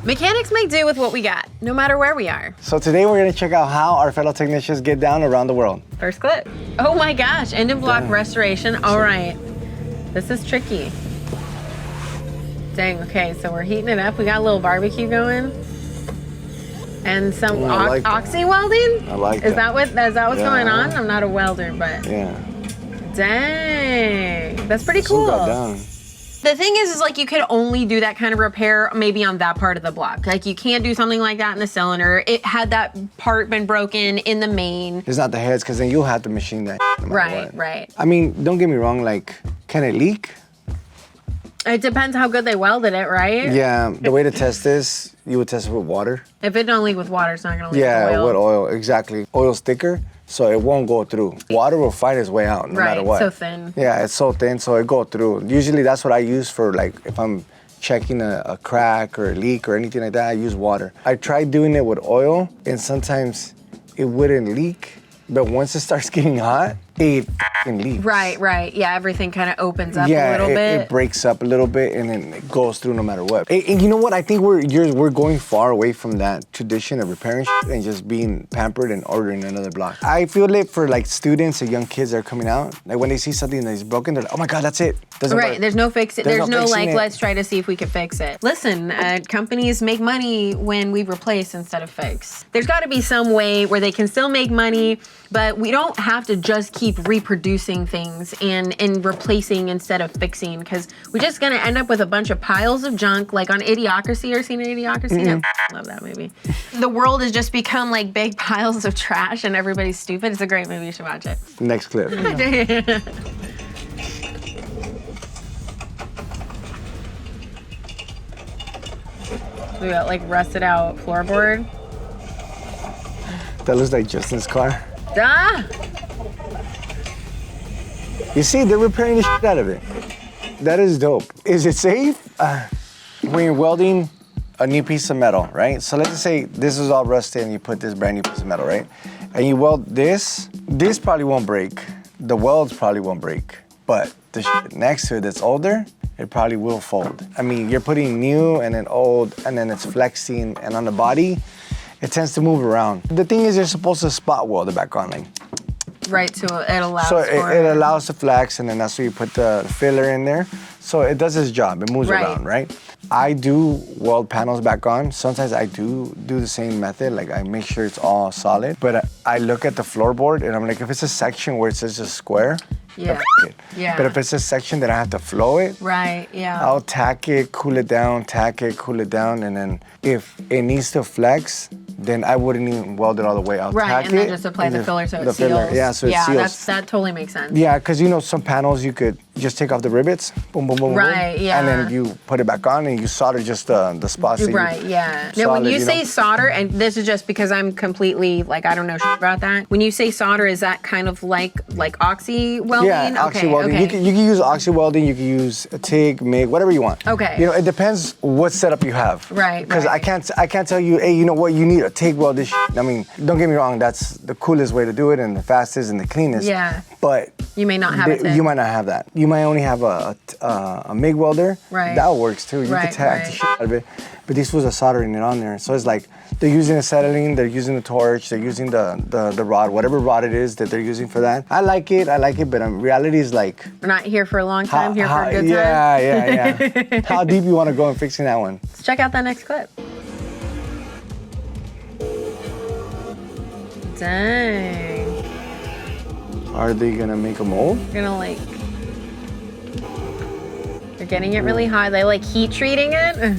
Mechanics make do with what we got, no matter where we are. So today we're gonna check out how our fellow technicians get down around the world. First clip. Oh my gosh, end of block restoration. All right, this is tricky. Dang, okay, so we're heating it up. We got a little barbecue going. And some oxy welding? I like that. Is that what's going on? I'm not a welder, but. Yeah. Dang, that's pretty cool. Got down. The thing is like you could only do that kind of repair maybe on that part of the block. Like you can't do something like that in the cylinder. It had that part been broken in the main. It's not the heads, because then you'll have to machine that. No right, right. I mean, don't get me wrong, like, can it leak? It depends how good they welded it, right? Yeah, the way to test this, you would test it with water. If it don't leak with water, it's not gonna leak with oil. Yeah, with oil, exactly. Oil's thicker, so it won't go through. Water will find its way out no matter what. Right, so thin. Yeah, it's so thin, so it go through. Usually that's what I use for, like, if I'm checking a crack or a leak or anything like that, I use water. I tried doing it with oil, and sometimes it wouldn't leak, but once it starts getting hot, it leaks. Right, right. Yeah, everything kind of opens up a little bit. It breaks up a little bit, and then it goes through no matter what. And you know what? I think we're going far away from that tradition of repairing shit and just being pampered and ordering another block. I feel it for like students or young kids that are coming out. Like when they see something that's broken, they're like, oh my God, that's it. Doesn't right, work. There's no fix it. There's no like, it. let's try to see if we can fix it. Listen, companies make money when we replace instead of fix. There's gotta be some way where they can still make money, but we don't have to just keep reproducing things and replacing instead of fixing, because we're just gonna end up with a bunch of piles of junk, like on Idiocracy. Or seen Idiocracy? I love that movie. The world has just become like big piles of trash and everybody's stupid. It's a great movie, you should watch it. Next clip. We got like rusted out floorboard. That looks like Justin's car. Ah! You see, they're repairing the shit out of it. That is dope. Is it safe? When you're welding a new piece of metal, right? So let's just say this is all rusted and you put this brand new piece of metal, right? And you weld this probably won't break. The welds probably won't break. But the shit next to it that's older, it probably will fold. I mean, you're putting new and then old, and then it's flexing, and on the body, it tends to move around. The thing is, you're supposed to spot weld it back on, like. Right, so it allows so it allows to flex, and then that's where you put the filler in there. So it does its job, it moves around, right? I do weld panels back on. Sometimes I do the same method, like I make sure it's all solid. But I look at the floorboard and I'm like, if it's a section where it says just square, yeah. But if it's a section that I have to flow it, right, yeah. I'll tack it, cool it down, and then if it needs to flex, then I wouldn't even weld it all the way. I'll tack it. And then just apply the filler so it seals. Yeah, so it seals. That totally makes sense. Yeah, because you know some panels you could just take off the rivets, boom, boom, boom, right, boom, yeah. and then you put it back on and you solder just the spots. Right, yeah. Now when you say solder, and this is just because I'm completely like I don't know shit about that. When you say solder, is that kind of like oxy welding? Yeah, oxy welding. Okay. You can use oxy welding. You can use a TIG, MIG, whatever you want. Okay. You know, it depends what setup you have. Right. Because I can't tell you, hey, you know what, you need a TIG weld this. I mean, don't get me wrong. That's the coolest way to do it and the fastest and the cleanest. Yeah. But you may not have it. You might not have that. You might only have a MIG welder. Right. That works too. You can tack the shit out of it. But these fools are soldering it on there. So it's like they're using acetylene, they're using the torch, they're using the rod, whatever rod it is that they're using for that. I like it, but reality is like... We're not here for a long time, here for a good time. Yeah. How deep you want to go in fixing that one? Let's check out that next clip. Dang. Are they gonna make a mold? They're gonna like... They're getting it really high. They like heat treating it.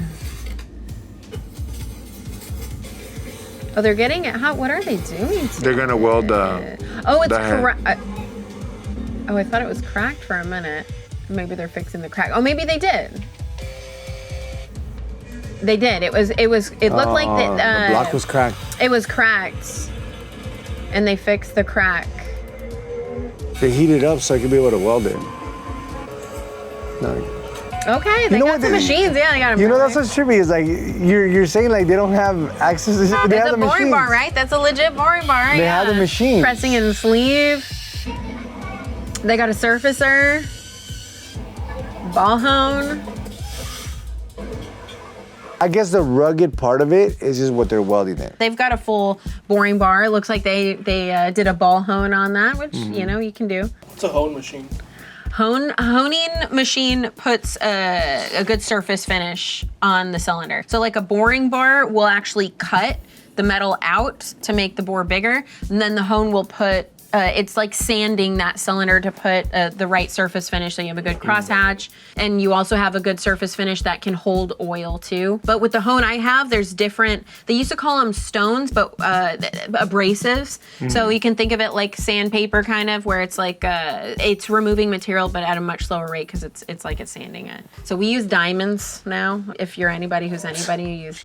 Oh, they're getting it hot. What are they doing? They're gonna weld the... Oh, it's cracked. Oh, I thought it was cracked for a minute. Maybe they're fixing the crack. Oh, maybe they did. They did. It looked like the block was cracked. It was cracked. And they fixed the crack. They heat it up so I could be able to weld it. No. Okay, they got some machines. Yeah, they got them. You know, that's what's trippy. Is like you're saying like they don't have access to. They have the machines. It's a boring bar, right? That's a legit boring bar. They have the machine. Pressing in the sleeve. They got a surfacer. Ball hone. I guess the rugged part of it is just what they're welding in. They've got a full boring bar. It looks like they did a ball hone on that, which, you know, you can do. It's a hone machine. Honing machine puts a good surface finish on the cylinder. So like a boring bar will actually cut the metal out to make the bore bigger, and then the hone will put, it's like sanding that cylinder to put the right surface finish so you have a good crosshatch, and you also have a good surface finish that can hold oil too. But with the hone I have, there's different, they used to call them stones, but abrasives. So you can think of it like sandpaper kind of, where it's like, it's removing material but at a much slower rate because it's like it's sanding it. So we use diamonds now. If you're anybody who's anybody, you use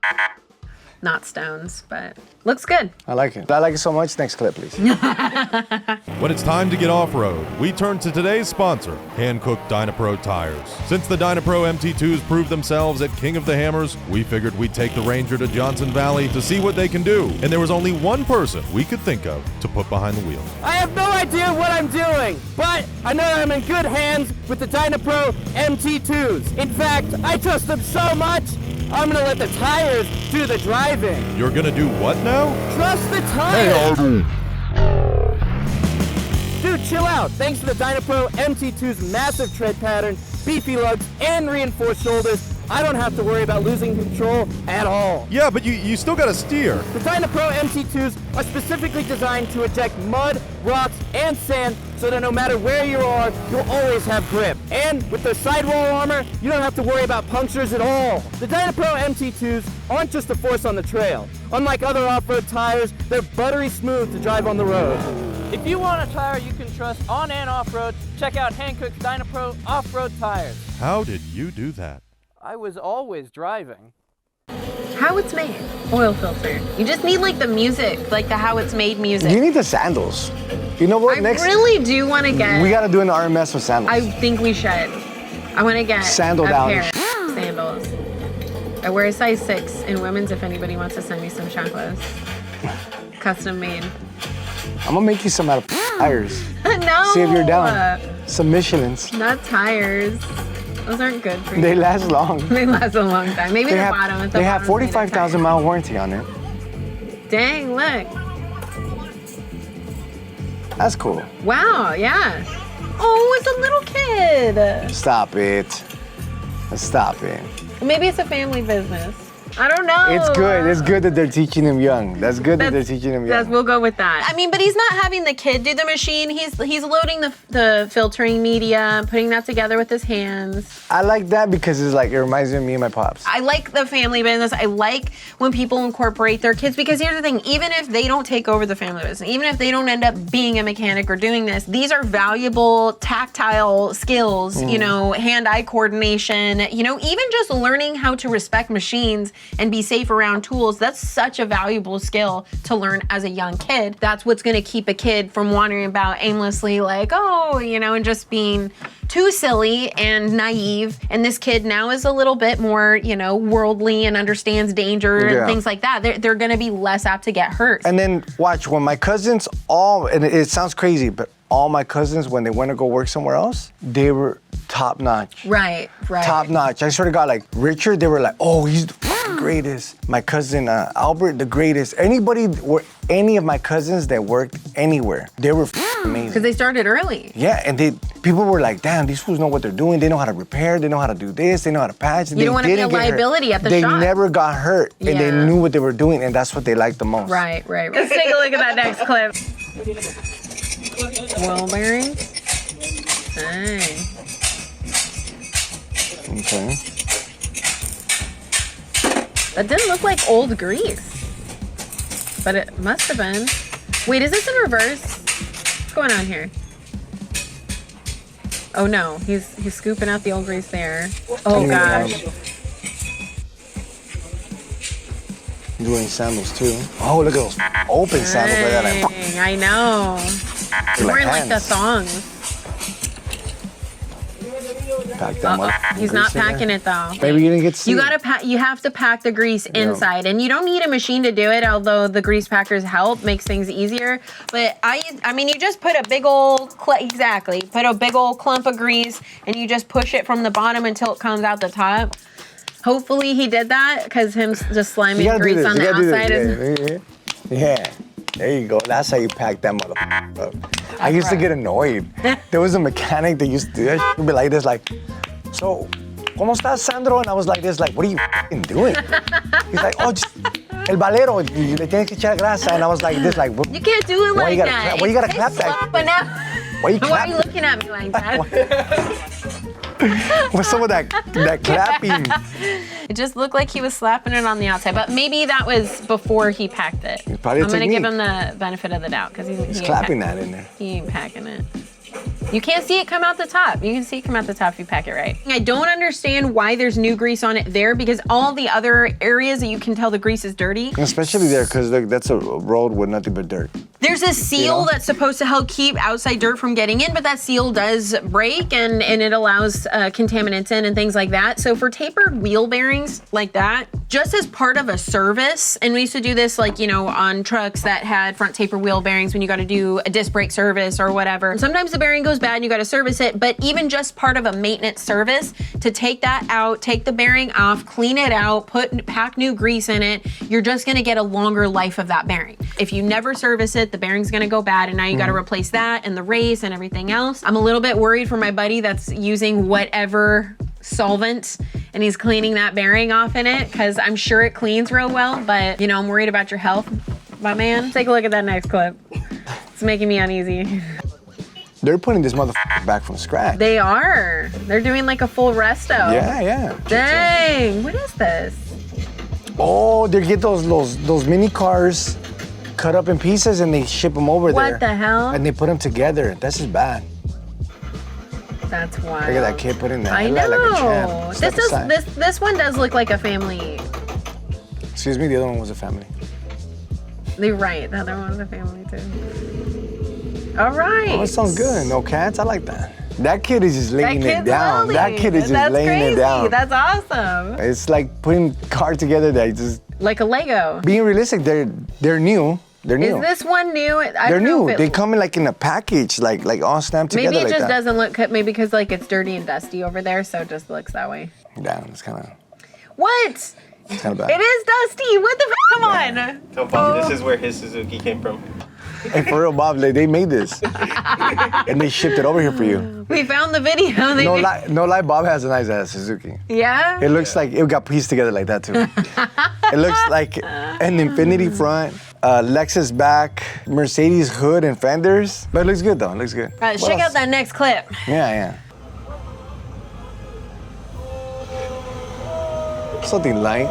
not stones, but looks good. I like it. I like it so much. Next clip, please. When it's time to get off-road, we turn to today's sponsor, hand-cooked Dynapro tires. Since the Dynapro MT2s proved themselves at King of the Hammers, we figured we'd take the Ranger to Johnson Valley to see what they can do. And there was only one person we could think of to put behind the wheel. I have no idea what I'm doing, but I know I'm in good hands with the Dynapro MT2s. In fact, I trust them so much, I'm gonna let the tires do the driving. You're gonna do what now? Trust the tires! Dude, chill out. Thanks to the Dynapro MT2's massive tread pattern, beefy lugs, and reinforced shoulders, I don't have to worry about losing control at all. Yeah, but you still gotta steer. The Dynapro MT2s are specifically designed to eject mud, rocks, and sand so that no matter where you are, you'll always have grip. And with their sidewall armor, you don't have to worry about punctures at all. The Dynapro MT2s aren't just a force on the trail. Unlike other off-road tires, they're buttery smooth to drive on the road. If you want a tire you can trust on and off-road, check out Hankook's Dynapro off-road tires. How did you do that? I was always driving. How it's made. Oil filter. You just need like the music, like the how it's made music. You need the sandals. You know what? I Next, really do want to get. we gotta do an RMS with sandals. I think we should. I want to get Sandal a down. pair of sandals. I wear a size 6 in women's if anybody wants to send me some chocolates. Custom made. I'm gonna make you some out of tires. No. See if you're down. Some Michelins. Not tires. Those aren't good for you. They last long. They last a long time. Maybe They the have, bottom. At the they have bottom's made of 45,000 tire. mile warranty on it. Dang, look. That's cool. Wow, yeah. Oh, it's a little kid. Stop it. Stop it. Maybe it's a family business. I don't know. It's good. It's good that they're teaching him young. That's good that they're teaching him young. We'll go with that. I mean, but he's not having the kid do the machine. He's loading the filtering media, putting that together with his hands. I like that because it's like, it reminds me of me and my pops. I like the family business. I like when people incorporate their kids, because here's the thing, even if they don't take over the family business, even if they don't end up being a mechanic or doing this, these are valuable tactile skills, you know, hand-eye coordination, you know, even just learning how to respect machines and be safe around tools. That's such a valuable skill to learn as a young kid. That's what's gonna keep a kid from wandering about aimlessly like, oh, you know, and just being too silly and naive. And this kid now is a little bit more, you know, worldly and understands danger and things like that. They're gonna be less apt to get hurt. And then watch, when my cousins and it sounds crazy, but all my cousins, when they went to go work somewhere else, they were top notch. Right. Top notch. I sort of got like Richard, they were like, oh, he's the greatest. My cousin Albert, the greatest. Any of my cousins that worked anywhere, they were amazing. Because they started early. Yeah, and people were like, damn, these fools know what they're doing. They know how to repair. They know how to do this. They know how to patch. You don't want to be a liability at the shop. They never got hurt, and they knew what they were doing, and that's what they liked the most. Right. Let's take a look at that next clip. Oil bearing. Dang. Okay. That didn't look like old grease, but it must have been. Wait, is this in reverse? What's going on here? Oh no, he's scooping out the old grease there. Oh gosh. Doing sandals too. Oh, look at those open sandals like that. Dang, I know. He's wearing like the thongs. Pack them up. He's not packing it though. Maybe you didn't get to see You it. gotta you have to pack the grease inside, and you don't need a machine to do it. Although the grease packers help, makes things easier. But I mean, you just put a big old put a big old clump of grease, and you just push it from the bottom until it comes out the top. Hopefully he did that because him just You sliming gotta do grease this. on You the gotta do outside is. this. Yeah. There you go. That's how you pack that motherfucker up. I used to get annoyed. There was a mechanic that used to do that. He'd be like this, like, so, ¿cómo estás, Sandro? And I was like this, like, what are you f***ing doing? He's like, oh, just el valero, le tienes que echar grasa. And I was like this, like, You can't do it like that. Why you gotta clap that? But now, Why you why are clap? you looking at me like that? What's some of that clapping? It just looked like he was slapping it on the outside, but maybe that was before he packed it. Probably a I'm gonna technique. give him the benefit of the doubt because He's clapping that in there. He ain't packing it. You can't see it come out the top. You can see it come out the top if you pack it right. I don't understand why there's new grease on it there because all the other areas that you can tell the grease is dirty. Especially there, because that's a road with nothing but dirt. There's a seal that's supposed to help keep outside dirt from getting in, but that seal does break and it allows contaminants in and things like that. So for tapered wheel bearings like that, just as part of a service, and we used to do this like, you know, on trucks that had front taper wheel bearings when you got to do a disc brake service or whatever. Sometimes the bearing goes bad and you got to service it, but even just part of a maintenance service to take that out, take the bearing off, clean it out, pack new grease in it, you're just going to get a longer life of that bearing. If you never service it, the bearing's gonna go bad and now you gotta replace that and the race and everything else. I'm a little bit worried for my buddy that's using whatever solvent and he's cleaning that bearing off in it because I'm sure it cleans real well, but you know, I'm worried about your health, my man. Take a look at that next clip. It's making me uneasy. They're putting this motherfucker back from scratch. They are. They're doing like a full resto. Yeah. Dang, what is this? Oh, they get those mini cars cut up in pieces and they ship them over there. What the hell? And they put them together. That's just bad. That's wild. Look at that kid putting that. I Headlight know. like a champ. Step aside. This one does look like a family. Excuse me, the other one was a family. You're right. The other one was a family too. All right. Oh, that sounds good. No cats. I like that. That kid is just laying it down. Lovely. That kid is just That's laying crazy. it down. That's awesome. It's like putting cars together that just Like a Lego. being realistic. They're new. They're new. Is this one new? I They're don't know new. if They come in like in a package, like all stamped together. maybe it like just that. doesn't look maybe because like it's dirty and dusty over there, so it just looks that way. Damn, it's kind of What? bad. It is dusty. What the f? Come on. Tell Bobby this is where his Suzuki came from. Hey, for real, Bob, they made this and they shipped it over here for you. We found the video. They did- No lie, Bob has a nice ass Suzuki. Yeah. It looks like it got pieced together like that too. It looks like an Infinity front, Lexus back, Mercedes hood and fenders. But it looks good though. It looks good. All right, What check else? out that next clip. Yeah. Something light.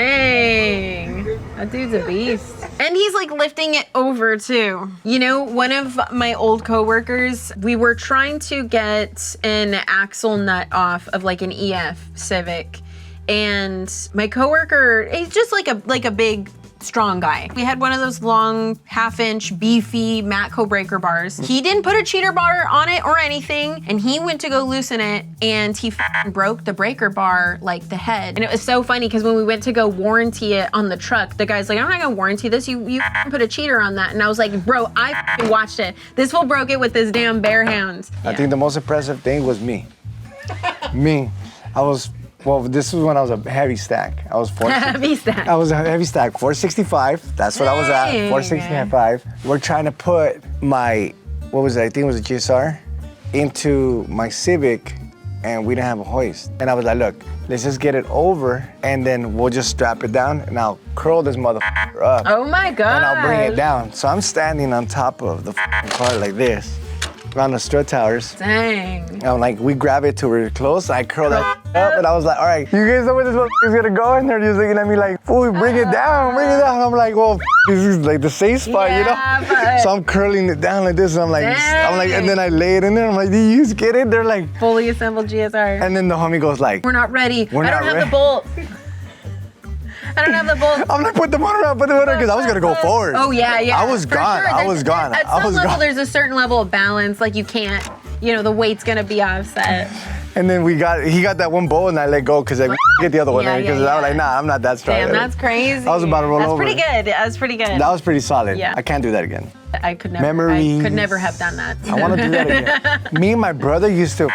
Dang. That dude's a beast. And he's like lifting it over too. You know, one of my old coworkers, we were trying to get an axle nut off of like an EF Civic. And my coworker, he's just like a big strong guy. We had one of those long, half-inch, beefy Matco breaker bars. He didn't put a cheater bar on it or anything, and he went to go loosen it, and he broke the breaker bar, like the head. And it was so funny, because when we went to go warranty it on the truck, the guy's like, I'm not gonna warranty this, you put a cheater on that. And I was like, bro, I watched it. This fool broke it with his damn bare hands. I think the most impressive thing was me. Well, this was when I was a heavy stack. I was Heavy stack. I was a heavy stack, 465. That's what I was at, Dang. 465. We're trying to put my, what was it? I think it was a GSR, into my Civic, and we didn't have a hoist. And I was like, look, let's just get it over, and then we'll just strap it down, and I'll curl this motherfucker up. Oh my God. And I'll bring it down. So I'm standing on top of the car like this, on the strut towers. Dang. I'm like, we grab it till we're close. I curl that up, and I was like, all right, you guys know where this is gonna go? And they're just looking at me like, "Fool, bring it down, bring it down." I'm like, well, this is like the safe spot, you know? But So I'm curling it down like this, and I'm like, Dang. and then I lay it in there. I'm like, do you just get it? They're like, fully assembled GSR. and then the homie goes like, We're not ready. We're I don't not have ready. the bolt. I don't have the bolt. I'm like, put the motor out, because I was gonna go forward. Oh yeah. I was For gone. sure. I was gone. At I some was level, gone. there's a certain level of balance. Like you can't, the weight's gonna be offset. And then he got that one bolt, and I let go because I get the other one, Yeah, because I was like, nah, I'm not that strong. Damn, that's crazy. I was about to roll That's over. pretty good. That's pretty good. That was pretty solid. Yeah. I can't do that again. I could never. I Memories. could never have done that. I want to do that again. Me and my brother used to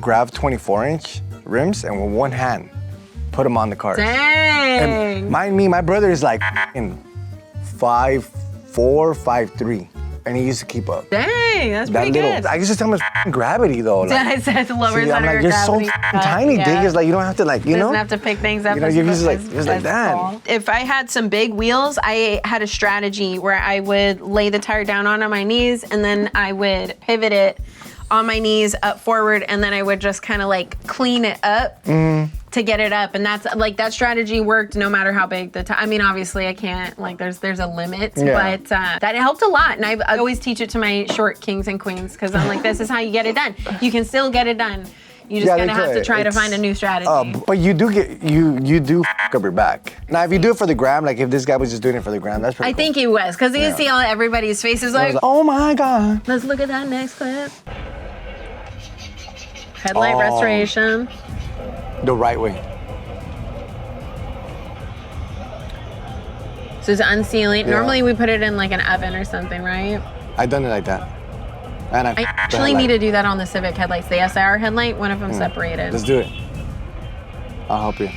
grab 24-inch rims and with one hand, put them on the cars. Dang. And my brother is like 5'4", 5'3", and he used to keep up. Dang, that's pretty good. I used to tell him it's gravity though. Like, I said the lower see, center I'm like, of you're so gravity. tiny, Yeah. dig. It's like you don't have to like, you know. Doesn't have to pick things up. You know, as you're much just like as that. fall. If I had some big wheels, I had a strategy where I would lay the tire down on my knees, and then I would pivot it on my knees up forward, and then I would just kind of like clean it up to get it up. And that's like, that strategy worked no matter how big the tire. I mean, obviously I can't, like there's a limit, but that helped a lot. And I always teach it to my short kings and queens, because I'm like, this is how you get it done. You can still get it done. You just gotta have to try to find a new strategy. But you do you do f up your back. Now, if you do it for the gram, like if this guy was just doing it for the gram, that's pretty I cool. think he was, because you can see all everybody's faces like, Oh my God. let's look at that next clip. Headlight restoration. The right way. So it's unsealing. Yeah. Normally we put it in like an oven or something, right? I done it like that. And I actually need to do that on the Civic headlights. The SIR headlight, one of them separated. Let's do it. I'll help you.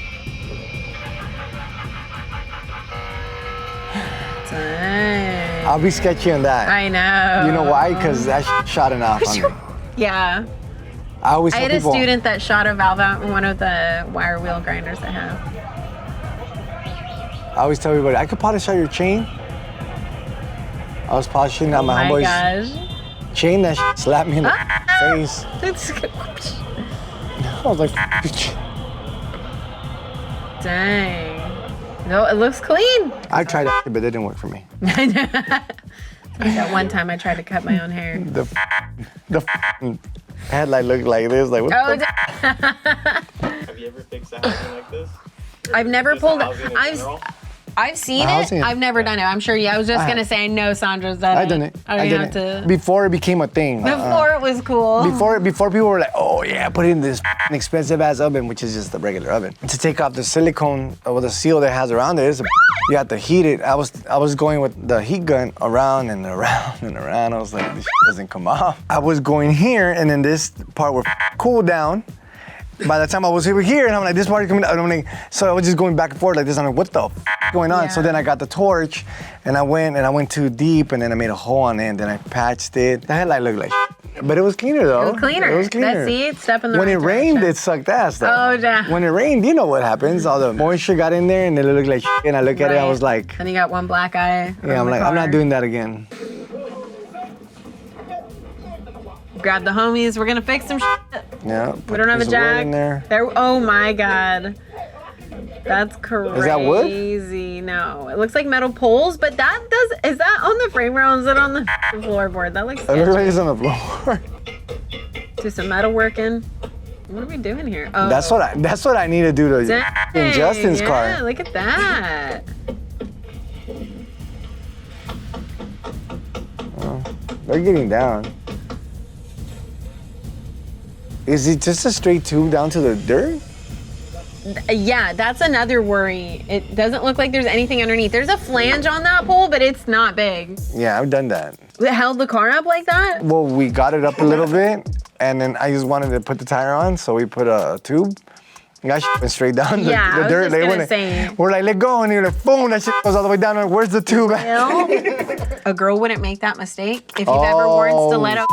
Dang. I'll be sketchy on that. I know. You know why? Because that shot enough on me. Yeah. I always I tell had a people, student that shot a valve out in one of the wire wheel grinders I have. I always tell everybody, I could polish out your chain. I was polishing out my Oh my homeboy's gosh. chain, that slapped me in the face. That's I was like, dang. No, it looks clean. I tried that, but it didn't work for me. That one time I tried to cut my own hair. The headlight looked like this, like what Oh, the Have you ever fixed a housing like this? Or I've never just a pulled. housing in general? I've seen housing. it. I've never done it. I'm sure. Yeah, I was just gonna say I know Sandra's done it. I done it. I I don't done have it. to. Before it became a thing. Before it was cool. Before people were like, oh yeah, put it in this expensive ass oven, which is just a regular oven. To take off the silicone or the seal that has around it, you have to heat it. I was going with the heat gun around and around and around. I was like, this doesn't come off. I was going here, and then this part would cool down. By the time I was over here, and I'm like, this part is coming out. I'm like, so I was just going back and forth like this. I'm like, what the f going on? Yeah. So then I got the torch, and I went too deep, and then I made a hole on it, and then I patched it. The headlight looked like but it was cleaner though. It was cleaner. It was cleaner. That's it. Step in the When right it rained, direction. it sucked ass though. Oh, damn. When it rained, you know what happens. All the moisture got in there, and it looked like and I look at it, I was like, Then you got one black eye. yeah, I'm like, I'm not doing that again. Grab the homies. We're gonna fix some shit. Yeah. We don't have a jack. in there. Oh my god. That's crazy. Is that wood? No, it looks like metal poles, but is that on the frame rail? Or is it on the floorboard? That looks It looks like sketchy. it's on the floor. Do some metal working. What are we doing here? Oh, That's what I need to do to dang, in Justin's yeah, car. look at that. They're getting down. Is it just a straight tube down to the dirt? Yeah, that's another worry. It doesn't look like there's anything underneath. There's a flange on that pole, but it's not big. Yeah, I've done that. It held the car up like that? Well, we got it up a little bit, and then I just wanted to put the tire on, so we put a tube. And that shit went straight down Yeah, I the was dirt. just They gonna went- say. We're like, let go, and you're like, boom, that shit goes all the way down. Where's the tube at? Well, a girl wouldn't make that mistake. If you've ever worn stiletto,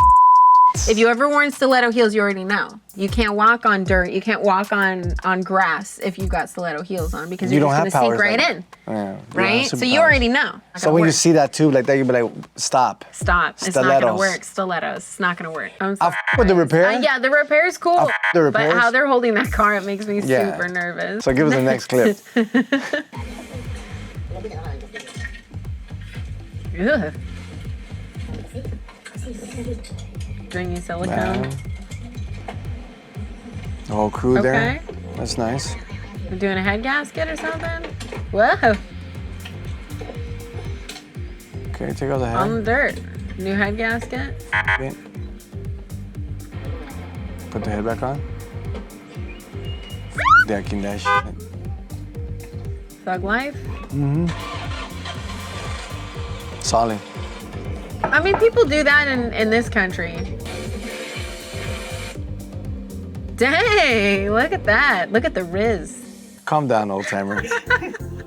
if you ever worn stiletto heels, you already know. You can't walk on dirt. You can't walk on grass if you've got stiletto heels on, because You you're don't just have gonna sink powers right like in. Yeah, Right? So you already know. So when you see that tube like that, you be like, stop. Stop. It's not gonna Stilettos. work. Stilettos. It's not gonna work. I'm I'll sorry. with the repair. Yeah, the repair is cool. the repairs. But how they're holding that car, it makes me Yeah. super nervous. So give us the next clip. Ugh. Stringy silicone. The whole crew Okay. there. That's nice. We're doing a head gasket or something? Whoa. Okay, take out the On the head. dirt. New head gasket. Okay. Put the head back on. Decking that shit. Thug life. Solid. I mean, people do that in this country. Dang, look at that. Look at the Riz. Calm down, old timer.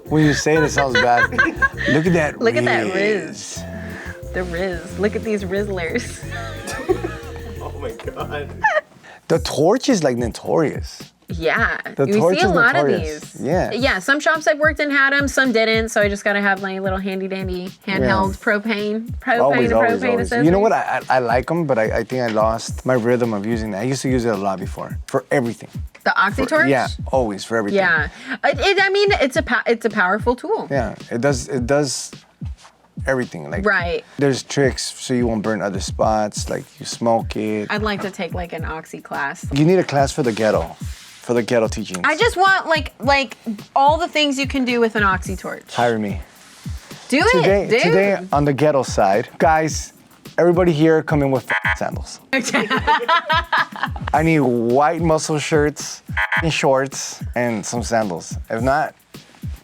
When you say it, it sounds bad. Look at that Look Riz. at that Riz. The Riz. Look at these Rizzlers. Oh my god. The torch is like notorious. Yeah, The you torch see a is lot notorious. of these. Yeah. Yeah, some shops I've worked in had them, some didn't, so I just gotta have my little handy dandy handheld propane Always. accessories. You know what? I like them, but I think I lost my rhythm of using that. I used to use it a lot before for everything. The OxyTorch? Yeah, always for everything. Yeah. I mean, it's a powerful tool. Yeah, it does everything. Like Right. there's tricks so you won't burn other spots. Like you smoke it. I'd like to take like an Oxy class. You need a class for the ghetto teachings. I just want like all the things you can do with an OxyTorch. Hire me. Do it, dude. Today on the ghetto side, guys, everybody here come in with sandals. I need white muscle shirts, and shorts, and some sandals. If not,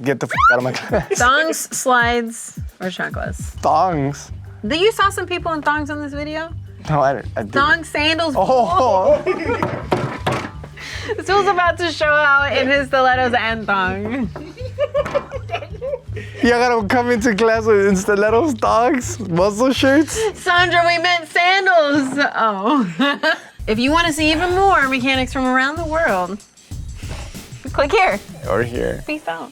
get the out of my class. Thongs, slides, or chanclas. Thongs. You saw some people in thongs on this video? No, I didn't. Thong sandals. Oh, This was about to show out in his stilettos and thong. you gotta come into class with stilettos, thongs, muscle shirts. Sandra, we meant sandals. Oh. If you want to see even more mechanics from around the world, click here. Or here. Peace out.